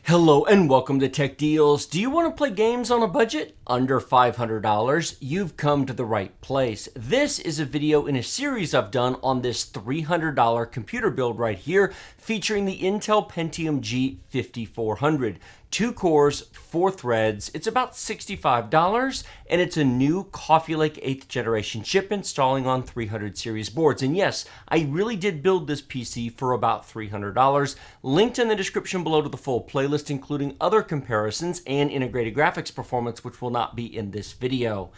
Hello and welcome to Tech Deals. Do you want to play games on a budget under $500? You've come to the right place. This is a video in a series I've done on this $300 computer build right here, featuring the Intel Pentium G5400. 2 cores, 4 threads. It's about $65, and it's a new Coffee Lake 8th generation chip installing on 300 series boards. And yes, I really did build this PC for about $300. Linked in the description below to the full playlist, including other comparisons and integrated graphics performance, which will not be in this video.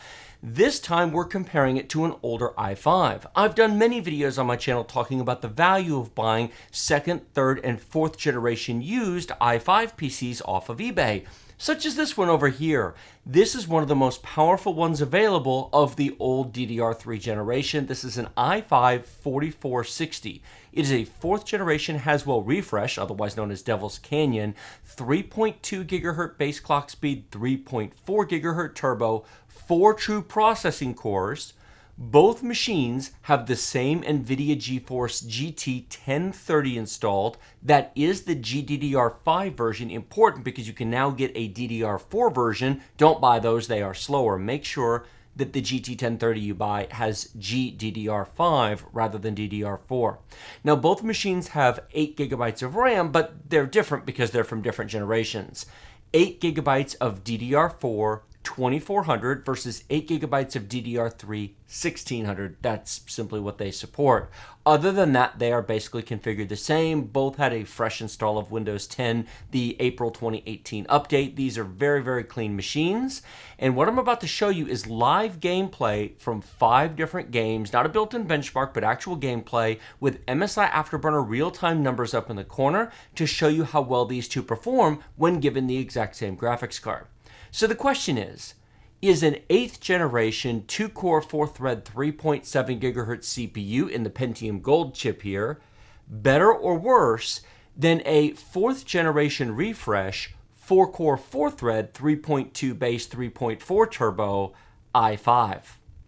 This time we're comparing it to an older i5. I've done many videos on my channel talking about the value of buying 2nd, 3rd, and 4th generation used i5 PCs off of eBay, such as this one over here. This is one of the most powerful ones available of the old DDR3 generation. This is an i5-4460. It is a 4th generation Haswell refresh, otherwise known as Devil's Canyon, 3.2 GHz base clock speed, 3.4 GHz turbo, 4 true processing cores. Both machines have the same NVIDIA GeForce GT 1030 installed. That is the GDDR5 version. Important because you can now get a DDR4 version. Don't buy those, they are slower. Make sure that the GT 1030 you buy has GDDR5 rather than DDR4. Now, both machines have 8 GB of RAM, but they're different because they're from different generations. 8 GB of DDR4 2400 versus 8 GB of DDR3 1600. That's simply what they support. Other than that, they are basically configured the same. Both had a fresh install of Windows 10, the April 2018 update. These are very, very clean machines. And what I'm about to show you is live gameplay from 5 different games, not a built-in benchmark, but actual gameplay with MSI Afterburner real-time numbers up in the corner to show you how well these two perform when given the exact same graphics card. So the question is an 8th generation 2-core 4-thread 3.7 GHz CPU in the Pentium Gold chip here better or worse than a 4th generation refresh 4-core 4-thread 3.2 base 3.4 turbo i5?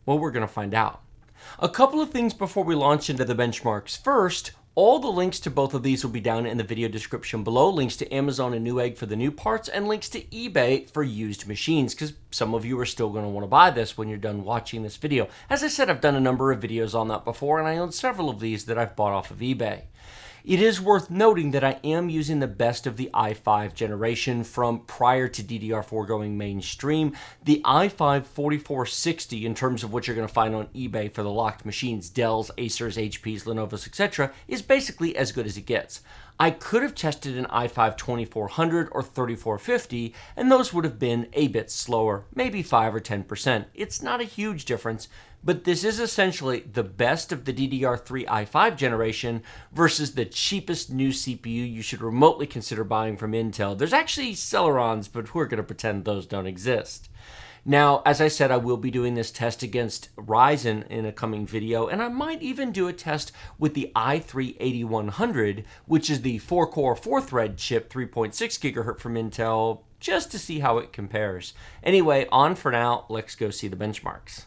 Well, we're going to find out. A couple of things before we launch into the benchmarks. First, all the links to both of these will be down in the video description below. Links to Amazon and Newegg for the new parts, and links to eBay for used machines, because some of you are still going to want to buy this when you're done watching this video. As I said, I've done a number of videos on that before, and I own several of these that I've bought off of eBay. It is worth noting that I am using the best of the i5 generation from prior to DDR4 going mainstream. The i5-4460, in terms of what you're going to find on eBay for the locked machines, Dells, Acers, HPs, Lenovo's, etc., is basically as good as it gets. I could have tested an i5-2400 or 3450, and those would have been a bit slower, maybe 5 or 10%. It's not a huge difference, but this is essentially the best of the DDR3 i5 generation versus the cheapest new CPU you should remotely consider buying from Intel. There's actually Celerons, but we're going to pretend those don't exist. Now, as I said, I will be doing this test against Ryzen in a coming video, and I might even do a test with the i3-8100, which is the 4-core 4-thread chip, 3.6 GHz from Intel, just to see how it compares. Anyway, on for now, let's go see the benchmarks.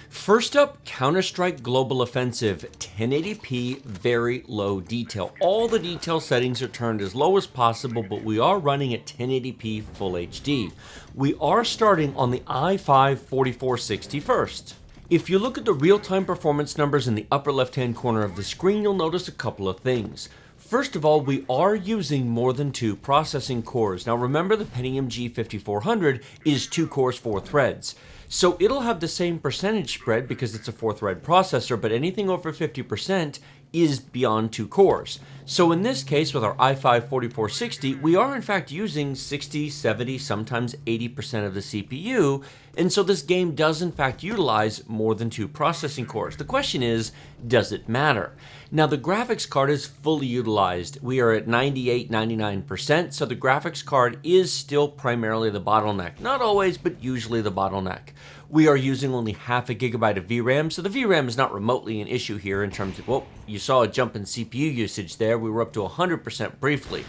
First up, Counter-Strike Global Offensive, 1080p, very low detail. All the detail settings are turned as low as possible, but we are running at 1080p Full HD. We are starting on the i5-4460 first. If you look at the real-time performance numbers in the upper left-hand corner of the screen, you'll notice a couple of things. First of all, we are using more than 2 processing cores. Now remember, the Pentium G5400 is 2 cores, 4 threads. So it'll have the same percentage spread because it's a 4-thread processor, but anything over 50% is beyond 2 cores. So in this case, with our i5-4460, we are in fact using 60, 70, sometimes 80% of the CPU, and so this game does in fact utilize more than 2 processing cores. The question is, does it matter? Now the graphics card is fully utilized. We are at 98, 99%, so the graphics card is still primarily the bottleneck. Not always, but usually the bottleneck. We are using only half a gigabyte of VRAM, so the VRAM is not remotely an issue here in terms of, well, you saw a jump in CPU usage there. We were up to 100% briefly.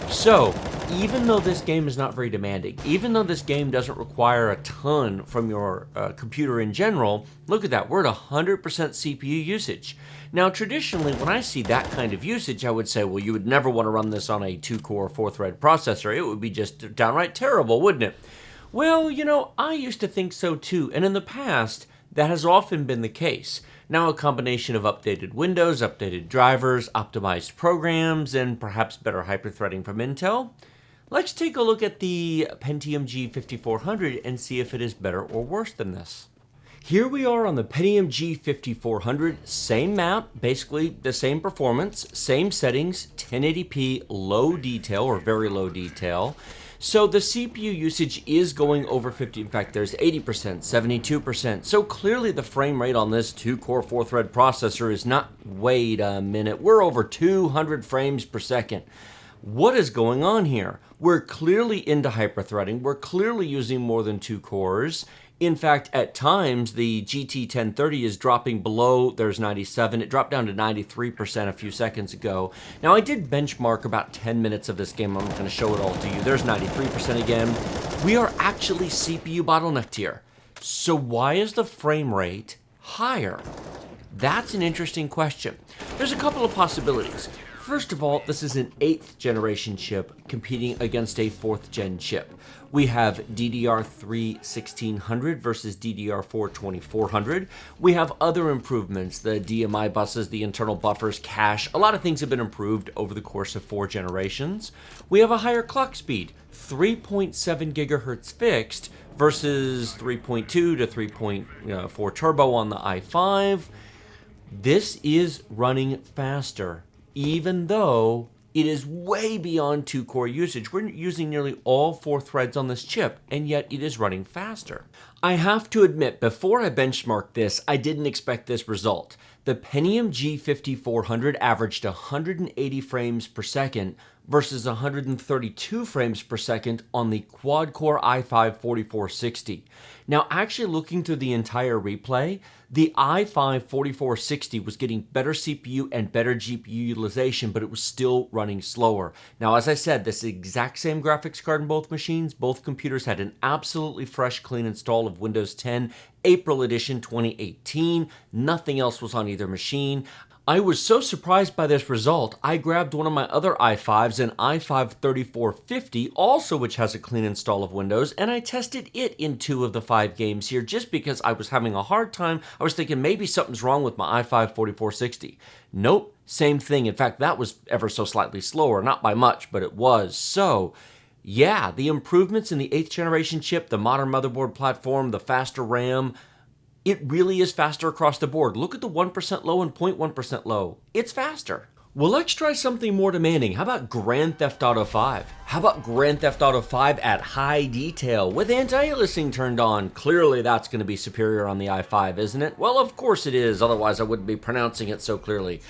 So even though this game is not very demanding, even though this game doesn't require a ton from your computer in general, look at that, we're at 100% CPU usage. Now, traditionally, when I see that kind of usage, I would say, well, you would never want to run this on a 2-core, 4-thread processor. It would be just downright terrible, wouldn't it? Well, you know, I used to think so too, and in the past, that has often been the case. Now a combination of updated Windows, updated drivers, optimized programs, and perhaps better hyperthreading from Intel. Let's take a look at the Pentium G5400 and see if it is better or worse than this. Here we are on the Pentium G5400, same map, basically the same performance, same settings, 1080p, low detail or very low detail. So the CPU usage is going over 50, in fact there's 80%, 72%, so clearly the frame rate on this 2-core 4-thread processor is not, wait a minute, we're over 200 frames per second. What is going on here? We're clearly into hyperthreading, we're clearly using more than 2 cores. In fact, at times, the GT1030 is dropping below, there's 97, it dropped down to 93% a few seconds ago. Now, I did benchmark about 10 minutes of this game, I'm not going to show it all to you, there's 93% again. We are actually CPU bottlenecked here. So why is the frame rate higher? That's an interesting question. There's a couple of possibilities. First of all, this is an 8th generation chip competing against a 4th gen chip. We have DDR3 1600 versus DDR4 2400. We have other improvements, the DMI buses, the internal buffers, cache. A lot of things have been improved over the course of 4 generations. We have a higher clock speed, 3.7 gigahertz fixed versus 3.2 to 3.4 turbo on the i5. This is running faster, even though it is way beyond 2-core usage. We're using nearly all 4 threads on this chip, and yet it is running faster. I have to admit, before I benchmarked this, I didn't expect this result. The Pentium G5400 averaged 180 frames per second versus 132 frames per second on the quad-core i5-4460. Now, actually looking through the entire replay, the i5-4460 was getting better CPU and better GPU utilization, but it was still running slower. Now, as I said, this exact same graphics card in both machines. Both computers had an absolutely fresh, clean install of Windows 10, April edition 2018. Nothing else was on either machine. I was so surprised by this result, I grabbed one of my other i5s, an i5-4450, also which has a clean install of Windows, and I tested it in 2 of the 5 games here just because I was having a hard time. I was thinking maybe something's wrong with my i5-4460. Nope, same thing. In fact, that was ever so slightly slower, not by much, but it was. So, yeah, the improvements in the 8th generation chip, the modern motherboard platform, the faster RAM, it really is faster across the board. Look at the 1% low and 0.1% low. It's faster. Well, let's try something more demanding. How about Grand Theft Auto 5? How about Grand Theft Auto 5 at high detail with anti-aliasing turned on? Clearly that's going to be superior on the i5, isn't it? Well, of course it is. Otherwise I wouldn't be pronouncing it so clearly.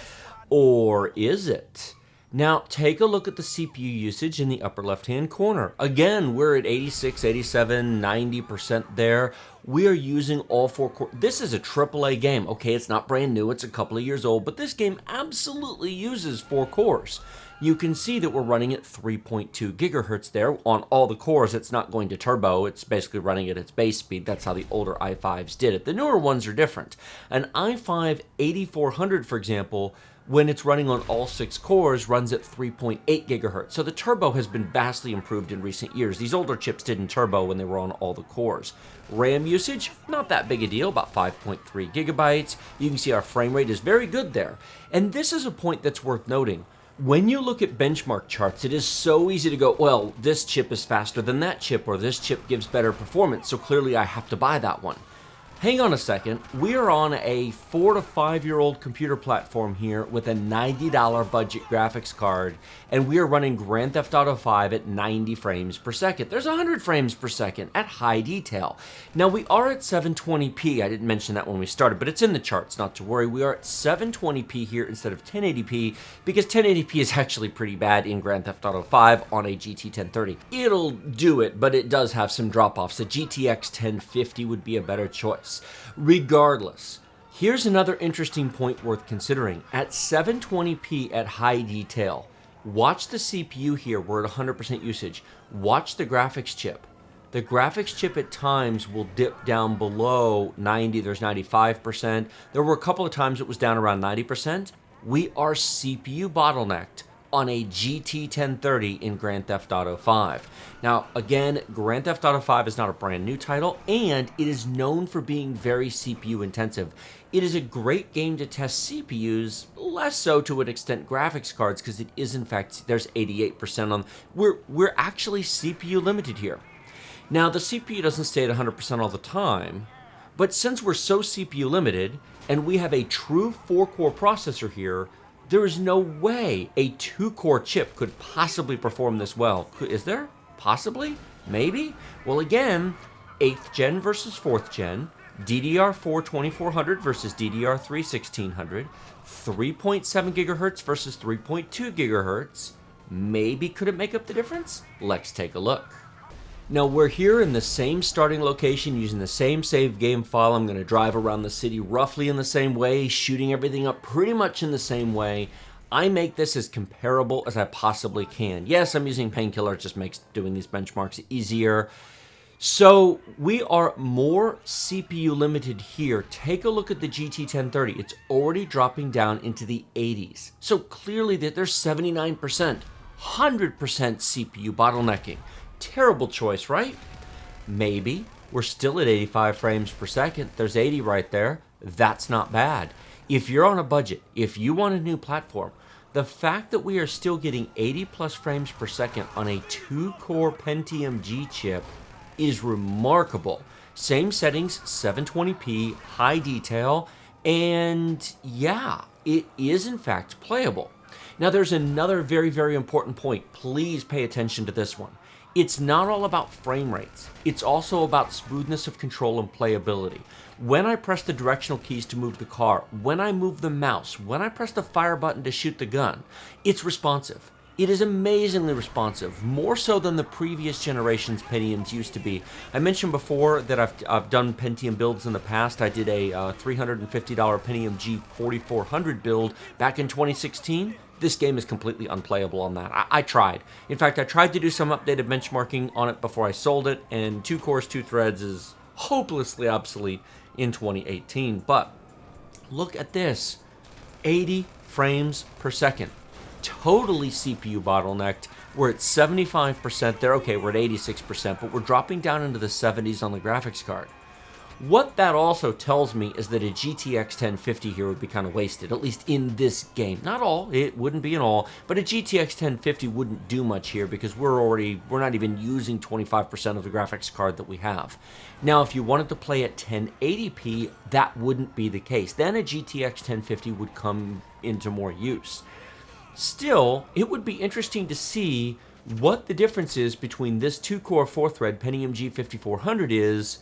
Or is it? Now, take a look at the CPU usage in the upper left-hand corner. Again, we're at 86, 87, 90% there. We are using all 4 cores. This is a AAA game. Okay, it's not brand new, it's a couple of years old, but this game absolutely uses 4 cores. You can see that we're running at 3.2 gigahertz there on all the cores. It's not going to turbo, it's basically running at its base speed. That's how the older i5s did it. The newer ones are different. An i5-8400, for example, when it's running on all 6 cores, runs at 3.8 gigahertz. So the turbo has been vastly improved in recent years. These older chips didn't turbo when they were on all the cores. RAM usage, not that big a deal, about 5.3 gigabytes. You can see our frame rate is very good there. And this is a point that's worth noting. When you look at benchmark charts, it is so easy to go, well, this chip is faster than that chip, or this chip gives better performance, so clearly I have to buy that one. Hang on a second, we are on a 4 to 5 year old computer platform here with a $90 budget graphics card, and we are running Grand Theft Auto 5 at 90 frames per second. There's 100 frames per second at high detail. Now we are at 720p, I didn't mention that when we started, but it's in the charts, not to worry. We are at 720p here instead of 1080p, because 1080p is actually pretty bad in Grand Theft Auto 5 on a GT1030. It'll do it, but it does have some drop-offs. A GTX 1050 would be a better choice. Regardless, here's another interesting point worth considering. At 720p at high detail, Watch the CPU here, we're at 100% usage. Watch the graphics chip. The graphics chip at times will dip down below 90, there's 95%. There were a couple of times it was down around 90%. We are CPU bottlenecked on a GT 1030 in Grand Theft Auto 5. Now, again, Grand Theft Auto 5 is not a brand new title, and it is known for being very CPU intensive. It is a great game to test CPUs, less so to an extent graphics cards, because it is in fact, there's 88% on, we're actually CPU limited here. Now, the CPU doesn't stay at 100% all the time, but since we're so CPU limited, and we have a true 4-core processor here, there is no way a 2-core chip could possibly perform this well. Is there? Possibly? Maybe? Well, again, 8th gen versus 4th gen, DDR4 2400 versus DDR3 1600, 3.7 gigahertz versus 3.2 gigahertz. Maybe could it make up the difference? Let's take a look. Now we're here in the same starting location using the same save game file. I'm going to drive around the city roughly in the same way, shooting everything up pretty much in the same way. I make this as comparable as I possibly can. Yes, I'm using Painkiller, it just makes doing these benchmarks easier. So we are more CPU limited here. Take a look at the GT 1030. It's already dropping down into the 80s. So clearly that there's 79%, 100% CPU bottlenecking. Terrible choice, right? Maybe. We're still at 85 frames per second. There's 80 right there. That's not bad. If you're on a budget, if you want a new platform, the fact that we are still getting 80 plus frames per second on a 2-core Pentium G chip is remarkable. Same settings, 720p, high detail, and yeah, it is in fact playable. Now there's another very, very important point. Please pay attention to this one. It's not all about frame rates. It's also about smoothness of control and playability. When I press the directional keys to move the car, when I move the mouse, when I press the fire button to shoot the gun, it's responsive. It is amazingly responsive, more so than the previous generation's Pentiums used to be. I mentioned before that I've done Pentium builds in the past. I did a $350 Pentium G5400 build back in 2016. This game is completely unplayable on that. I tried. In fact, I tried to do some updated benchmarking on it before I sold it, and 2 cores, 2 threads is hopelessly obsolete in 2018. But look at this, 80 frames per second. Totally CPU bottlenecked. We're at 75% there. Okay, we're at 86%, but we're dropping down into the 70s on the graphics card. What that also tells me is that a GTX 1050 here would be kind of wasted, at least in this game. Not all, it wouldn't be in all, but a GTX 1050 wouldn't do much here because we're not even using 25% of the graphics card that we have. Now, if you wanted to play at 1080p, that wouldn't be the case. Then a GTX 1050 would come into more use. Still, it would be interesting to see what the difference is between this 2-core 4-thread Pentium G5400 is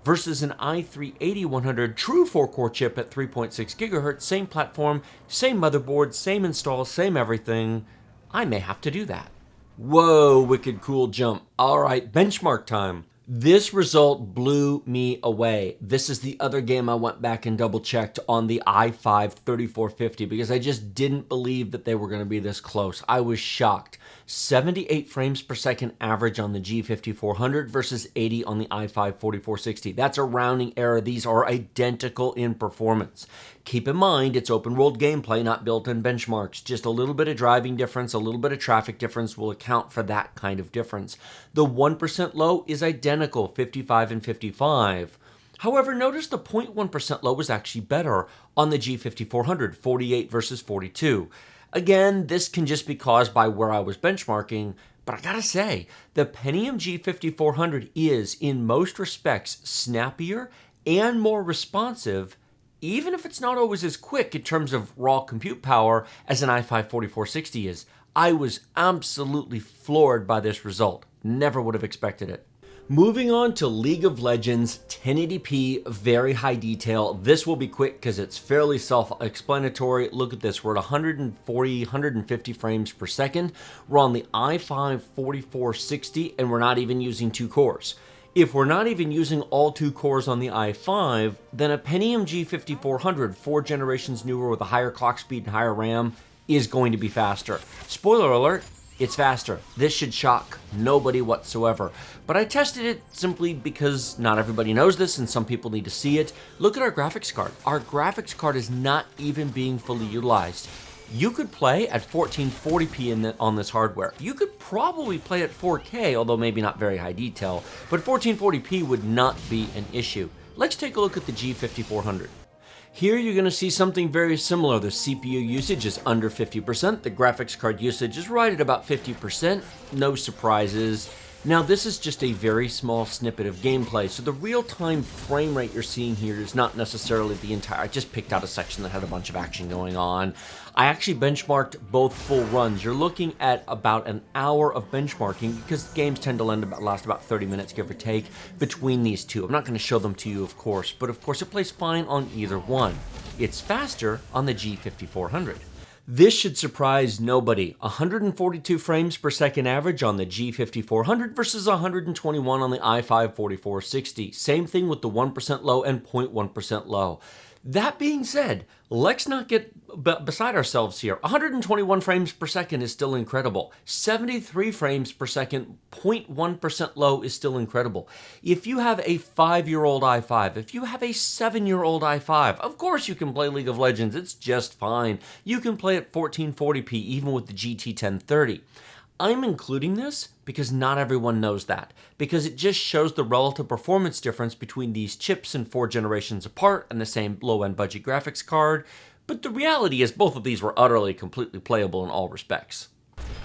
versus an i3-8100 true 4-core chip at 3.6 gigahertz, same platform, same motherboard, same install, same everything. I may have to do that. Whoa, wicked cool jump. All right, benchmark time. This result blew me away. This is the other game I went back and double checked on the i5-4460 because I just didn't believe that they were going to be this close. I was shocked. 78 frames per second average on the G5400 versus 80 on the i5-4460. That's a rounding error. These are identical in performance. Keep in mind, it's open world gameplay, not built-in benchmarks. Just a little bit of driving difference, a little bit of traffic difference will account for that kind of difference. The 1% low is identical, 55 and 55. However, notice the 0.1% low was actually better on the G5400, 48 versus 42. Again, this can just be caused by where I was benchmarking, but I gotta say, the Pentium G5400 is, in most respects, snappier and more responsive, even if it's not always as quick in terms of raw compute power as an i5-4460 is. I was absolutely floored by this result. Never would have expected it. Moving on to League of Legends, 1080p, very high detail. This will be quick because it's fairly self-explanatory. Look at this, we're at 140, 150 frames per second. We're on the i5-4460 and we're not even using 2 cores. If we're not even using all 2 cores on the i5, then a Pentium G5400, 4 generations newer with a higher clock speed and higher RAM, is going to be faster. Spoiler alert, it's faster. This should shock nobody whatsoever. But I tested it simply because not everybody knows this and some people need to see it. Look at our graphics card. Our graphics card is not even being fully utilized. You could play at 1440p on this hardware. You could probably play at 4K, although maybe not very high detail, but 1440p would not be an issue. Let's take a look at the G5400. Here you're going to see something very similar. The CPU usage is under 50%. The graphics card usage is right at about 50%. No surprises. Now this is just a very small snippet of gameplay, so the real-time frame rate you're seeing here is not necessarily the entire. I just picked out a section that had a bunch of action going on. I actually benchmarked both full runs. You're looking at about an hour of benchmarking because games tend to last about 30 minutes, give or take, between these two. I'm not going to show them to you, of course, but of course it plays fine on either one. It's faster on the G5400. This should surprise nobody. 142 frames per second average on the G5400 versus 121 on the i5-4460. Same thing with the 1% low and 0.1% low. That being said, let's not get beside ourselves here. 121 frames per second is still incredible. 73 frames per second, 0.1% low is still incredible. If you have a 5-year-old i5, if you have a 7-year-old i5, of course you can play League of Legends, it's just fine. You can play at 1440p even with the GT 1030. I'm including this because not everyone knows that, because it just shows the relative performance difference between these chips and 4 generations apart and the same low-end budget graphics card, but the reality is both of these were utterly, completely playable in all respects.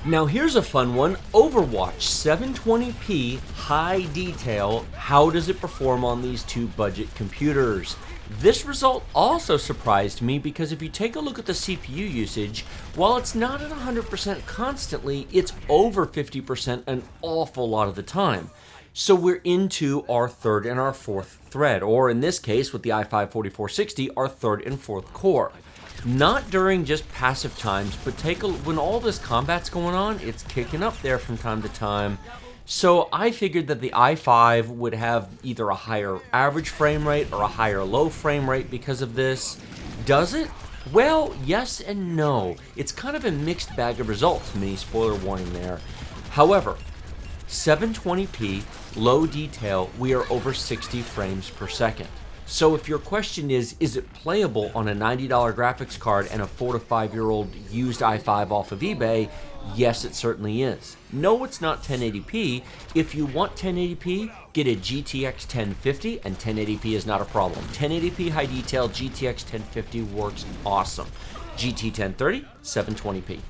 Now here's a fun one, Overwatch 720p high detail. How does it perform on these two budget computers? This result also surprised me because if you take a look at the CPU usage, while it's not at 100% constantly, it's over 50% an awful lot of the time. So we're into our third and our fourth thread, or in this case with the i5-4460, our third and fourth core. Not during just passive times, but when all this combat's going on, it's kicking up there from time to time. So I figured that the i5 would have either a higher average frame rate or a higher low frame rate because of this. Does it? Well, yes and no. It's kind of a mixed bag of results, mini spoiler warning there. However, 720p, low detail, we are over 60 frames per second. So if your question is it playable on a $90 graphics card and a 4 to 5-year-old used i5 off of eBay? Yes, it certainly is. No, it's not 1080p. If you want 1080p, get a GTX 1050, and 1080p is not a problem. 1080p high detail GTX 1050 works awesome. GT 1030, 720p.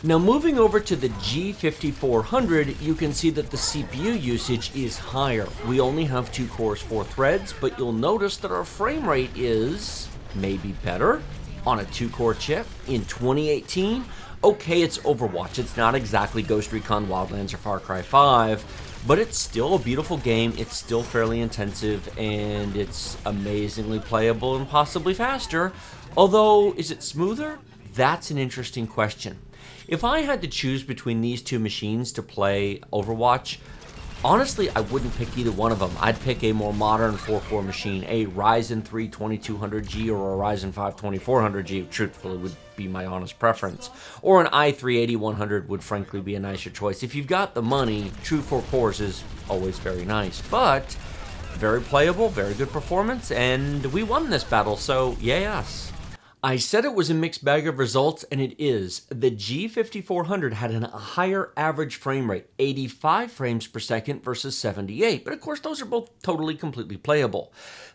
Now moving over to the G5400, you can see that the CPU usage is higher. We only have 2 cores, 4 threads, but you'll notice that our frame rate is maybe better on a 2-core chip in 2018. Okay, it's Overwatch. It's not exactly Ghost Recon Wildlands or Far Cry 5, but it's still a beautiful game. It's still fairly intensive, and it's amazingly playable and possibly faster. Although, is it smoother? That's an interesting question. If I had to choose between these two machines to play Overwatch, honestly, I wouldn't pick either one of them. I'd pick a more modern 4-core machine, a Ryzen 3 2200G or a Ryzen 5 2400G, truthfully would be my honest preference. Or an i3 8100 would frankly be a nicer choice. If you've got the money, true 4 cores is always very nice, but very playable, very good performance, and we won this battle, so yes. I said it was a mixed bag of results, and it is. The G5400 had a higher average frame rate, 85 frames per second versus 78, but of course those are both totally, completely playable.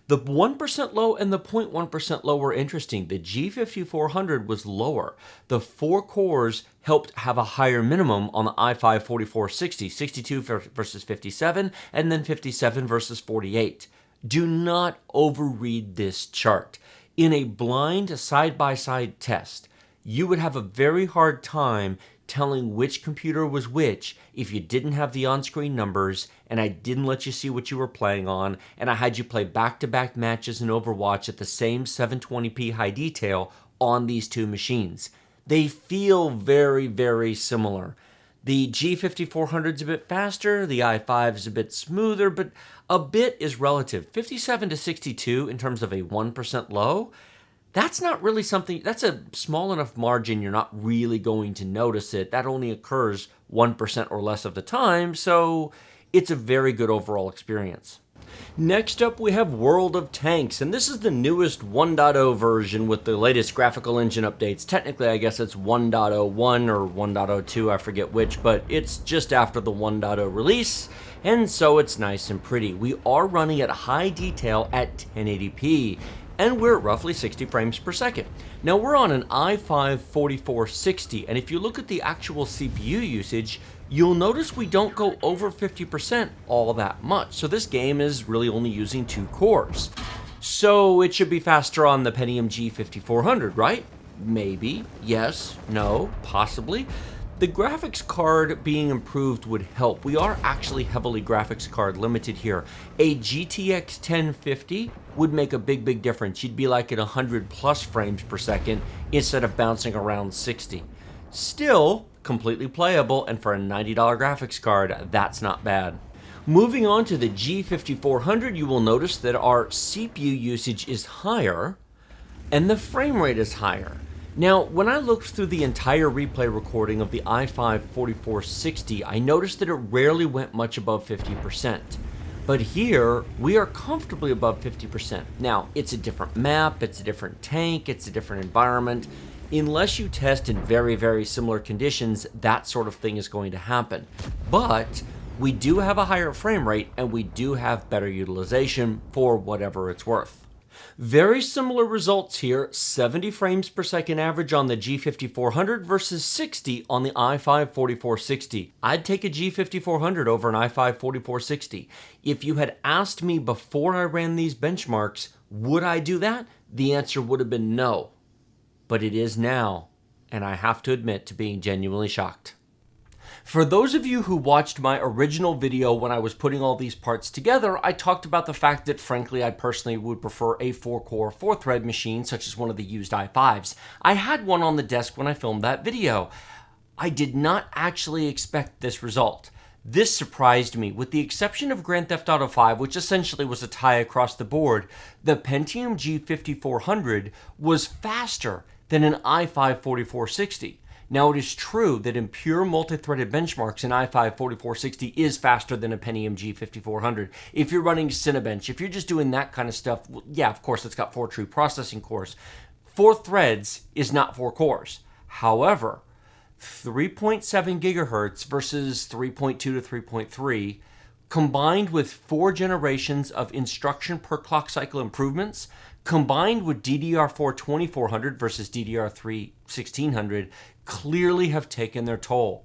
The 1% low and the 0.1% low were interesting. The G5400 was lower. The 4 cores helped have a higher minimum on the i5-4460, 62 versus 57, and then 57 versus 48. Do not overread this chart. In a blind side-by-side test, you would have a very hard time telling which computer was which if you didn't have the on-screen numbers and I didn't let you see what you were playing on and I had you play back-to-back matches in Overwatch at the same 720p high detail on these two machines. They feel very, very similar. The G5400 is a bit faster, the i5 is a bit smoother, but a bit is relative. 57 to 62 in terms of a 1% low, That's not really something, that's a small enough margin you're not really going to notice it. That only occurs 1% or less of the time, so it's a very good overall experience. Next up, we have World of Tanks, and this is the newest 1.0 version with the latest graphical engine updates. Technically, I guess it's 1.01 or 1.02, I forget which, but it's just after the 1.0 release, and so it's nice and pretty. We are running at high detail at 1080p, and we're at roughly 60 frames per second. Now, we're on an i5-4460, and if you look at the actual CPU usage, you'll notice we don't go over 50% all that much. So this game is really only using 2 cores. So it should be faster on the Pentium G5400, right? Maybe, yes, no, possibly. The graphics card being improved would help. We are actually heavily graphics card limited here. A GTX 1050 would make a big difference. You'd be like at 100 plus frames per second instead of bouncing around 60. Still, completely playable, and for a $90 graphics card, that's not bad. Moving on to the G5400, you will notice that our CPU usage is higher, and the frame rate is higher. Now, when I looked through the entire replay recording of the i5-4460, I noticed that it rarely went much above 50%. But here, we are comfortably above 50%. Now, it's a different map, it's a different tank, it's a different environment. Unless you test in very similar conditions, that sort of thing is going to happen. But we do have a higher frame rate, and we do have better utilization for whatever it's worth. Very similar results here, 70 frames per second average on the G5400 versus 60 on the i5-4460. I'd take a G5400 over an i5-4460. If you had asked me before I ran these benchmarks, would I do that? The answer would have been no. But it is now, and I have to admit to being genuinely shocked. For those of you who watched my original video when I was putting all these parts together, I talked about the fact that frankly I personally would prefer a 4-core, 4-thread machine such as one of the used i5s. I had one on the desk when I filmed that video. I did not actually expect this result. This surprised me. With the exception of Grand Theft Auto 5, which essentially was a tie across the board, the Pentium G5400 was faster than an i5-4460. Now, it is true that in pure multi-threaded benchmarks, an i5-4460 is faster than a Pentium G5400. If you're running Cinebench, if you're just doing that kind of stuff, well, yeah, of course, it's got 4 true processing cores. 4 threads is not 4 cores. However, 3.7 gigahertz versus 3.2 to 3.3, combined with 4 generations of instruction per clock cycle improvements, combined with DDR4 2400 versus DDR3 1600, clearly have taken their toll.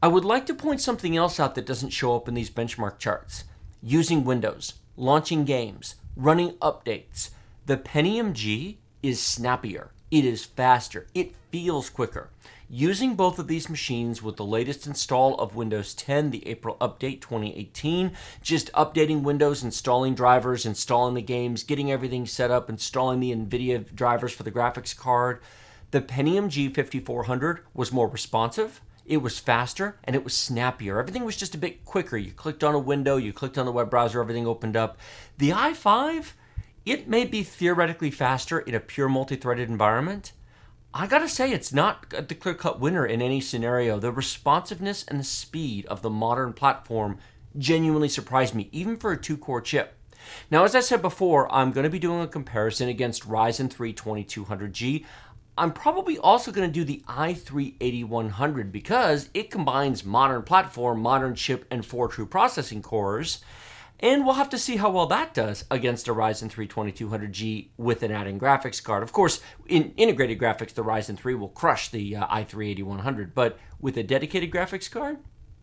I would like to point something else out that doesn't show up in these benchmark charts. Using Windows, launching games, running updates. The Pentium G is snappier. It is faster. It feels quicker. Using both of these machines with the latest install of Windows 10, the April update 2018, just updating Windows, installing drivers, installing the games, getting everything set up, installing the NVIDIA drivers for the graphics card, the Pentium G5400 was more responsive, it was faster, and it was snappier. Everything was just a bit quicker. You clicked on a window, you clicked on the web browser, everything opened up. The i5, it may be theoretically faster in a pure multi-threaded environment. I gotta say, it's not the clear-cut winner in any scenario. The responsiveness and the speed of the modern platform genuinely surprised me, even for a 2-core chip. Now, as I said before, I'm going to be doing a comparison against Ryzen 3 2200G. I'm probably also going to do the i3-8100 because it combines modern platform, modern chip, and 4 true processing cores. And we'll have to see how well that does against a Ryzen 3 2200G with an add-in graphics card. Of course, in integrated graphics, the Ryzen 3 will crush the i3-8100, but with a dedicated graphics card,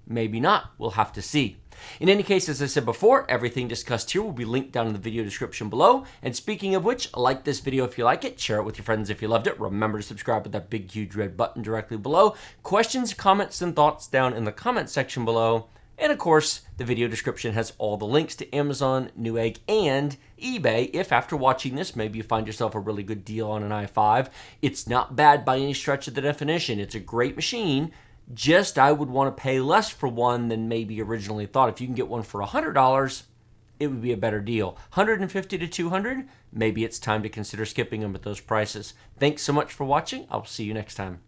maybe not. We'll have to see. In any case, as I said before, everything discussed here will be linked down in the video description below. And speaking of which, like this video if you like it, share it with your friends if you loved it. Remember to subscribe with that big, huge red button directly below. Questions, comments, and thoughts down in the comment section below. And of course, the video description has all the links to Amazon, Newegg, and eBay. If after watching this, maybe you find yourself a really good deal on an i5. It's not bad by any stretch of the definition. It's a great machine. Just I would want to pay less for one than maybe originally thought. If you can get one for $100, it would be a better deal. 150 to 200, maybe it's time to consider skipping them at those prices. Thanks so much for watching. I'll see you next time.